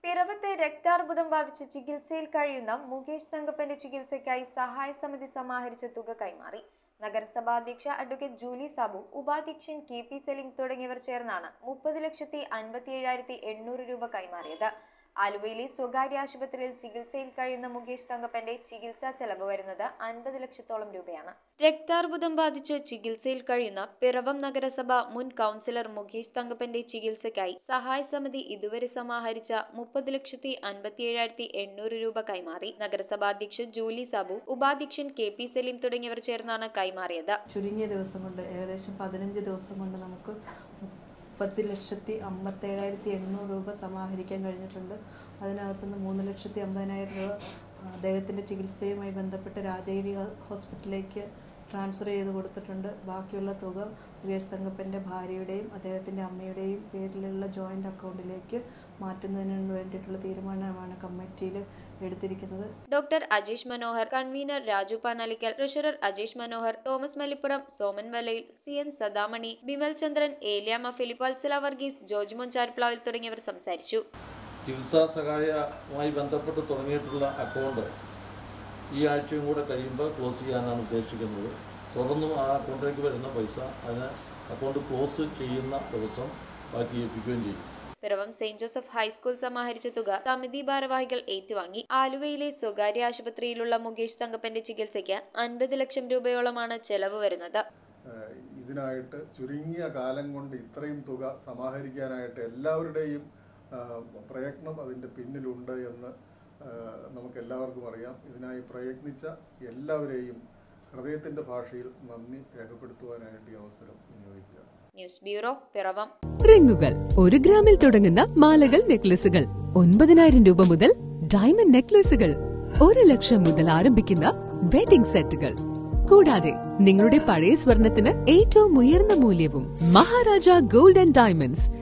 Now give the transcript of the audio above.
പിറവത്ത് രക്താർബുദം ബാധിച്ച് ചികിത്സയിൽ കഴിയുന്ന മുകേഷ് തങ്കപ്പന്റെ ചികിത്സയ്ക്കായി സഹായ സമിതി സമാഹരിച്ച തുക കൈമാറി. നഗരസഭാ അധ്യക്ഷ അഡ്വക്കേറ്റ് ജൂലി സാബു, ഉപാധ്യക്ഷൻ KP സലീം തുടങ്ങിയവർ ചേർന്നാണ് 30,57,800 രൂപ കൈമാറിയത്. ആലുവയിലെ സ്വകാര്യ ആശുപത്രിയിൽ ചികിത്സയിൽ കഴിയുന്ന മുകേഷ് തങ്കപ്പന്റെ ചികിത്സാ ചെലവ് വരുന്നത് 50 ലക്ഷത്തോളം രൂപയാണ്. രക്താർബുദം ബാധിച്ച് ചികിത്സയിൽ കഴിയുന്ന പിറവം നഗരസഭ മുൻ കൗൺസിലർ മുകേഷ് തങ്കപ്പന്റെ ചികിത്സയ്ക്കായി സഹായ സമിതി ഇതുവരെ സമാഹരിച്ച 30,57,800 രൂപ കൈമാറി. നഗരസഭാ അധ്യക്ഷ ജൂലി സാബു, ഉപാധ്യക്ഷൻ KP സലീം തുടങ്ങിയവർ ചേർന്നാണ് കൈമാറിയത്. ചുരുങ്ങിയ ദിവസം കൊണ്ട് ഏകദേശം 15 ദിവസം കൊണ്ട് നമുക്ക് 30,57,800 രൂപ സമാഹരിക്കാൻ കഴിഞ്ഞിട്ടുണ്ട്. അതിനകത്തുനിന്ന് 3,50,000 രൂപ അദ്ദേഹത്തിൻ്റെ ചികിത്സയുമായി ബന്ധപ്പെട്ട് രാജഗിരി ഹോസ്പിറ്റലിലേക്ക് ട്രാൻസ്ഫർ ചെയ്ത് കൊടുത്തിട്ടുണ്ട്. ബാക്കിയുള്ള തുക മുകേഷ് തങ്കപ്പൻ്റെ ഭാര്യയുടെയും അദ്ദേഹത്തിൻ്റെ അമ്മയുടെയും പേരിലുള്ള ജോയിൻ്റ് അക്കൗണ്ടിലേക്ക് മാറ്റുന്നതിന് വേണ്ടിയിട്ടുള്ള തീരുമാനമാണ് കമ്മിറ്റിയിൽ എടുത്തിരിക്കുന്നത്. Doctor Ajeesh Manohar, convener Raju Panalikkal, treasurer Ajeesh Manohar, Thomas Mallippuram, Soman Valayil, CN Sadamani, Bimal Chandran, Eliyamma Philip, Vatsala Varghese, George Moncharipplavil തുടങ്ങിയവർ സംസാരിച്ചു. ചികിത്സാ സഹായവുമായി ബന്ധപ്പെട്ട് തുടങ്ങിയിട്ടുള്ള അക്കൗണ്ട് ഈ ആഴ്ചയും കൂടെ കഴിയുമ്പോൾ ക്ലോസ് ചെയ്യാനാണ് ഉദ്ദേശിക്കുന്നത്. തുടർന്നും ആ അക്കൗണ്ടിലേക്ക് വരുന്ന പൈസ അതിന് അക്കൗണ്ട് ക്ലോസ് ചെയ്യുന്ന ദിവസം ബാക്കി ഏൽപ്പിക്കുകയും ചെയ്യും. പിറവം സെന്റ് ജോസഫ് ഹൈസ്കൂൾ സമാഹരിച്ച തുക സമിതി ഭാരവാഹികൾ ഏറ്റുവാങ്ങി. ആലുവയിലെ സ്വകാര്യ ആശുപത്രിയിലുള്ള മുകേഷ് തങ്കപ്പന്റെ ചികിത്സയ്ക്ക് 50 ലക്ഷം രൂപയോളമാണ് ചെലവ് വരുന്നത്. ഇതിനായിട്ട് ചുരുങ്ങിയ കാലം കൊണ്ട് ഇത്രയും തുക സമാഹരിക്കാനായിട്ട് എല്ലാവരുടെയും പ്രയത്നം അതിൻ്റെ പിന്നിലുണ്ട് എന്ന് നമുക്ക് എല്ലാവർക്കും അറിയാം. ഇതിനായി പ്രയത്നിച്ച എല്ലാവരെയും ഹൃദയത്തിൻ്റെ ഭാഷയിൽ നന്ദി രേഖപ്പെടുത്തുവാനായിട്ട് ഈ അവസരം വിനിയോഗിക്കുക. News bureau, Piravam. റിങ്ങുകൾ 1 ഗ്രാമിൽ തുടങ്ങുന്ന മാലകൾ, നെക്ലസുകൾ 9,000 രൂപ മുതൽ ഡയമണ്ട് നെക്ലസുകൾ 1 ലക്ഷം മുതൽ ആരംഭിക്കുന്ന വെഡിംഗ് സെറ്റുകൾ. കൂടാതെ നിങ്ങളുടെ പഴയ സ്വർണത്തിന് ഏറ്റവും ഉയർന്ന മൂല്യവും. Maharaja gold and diamonds,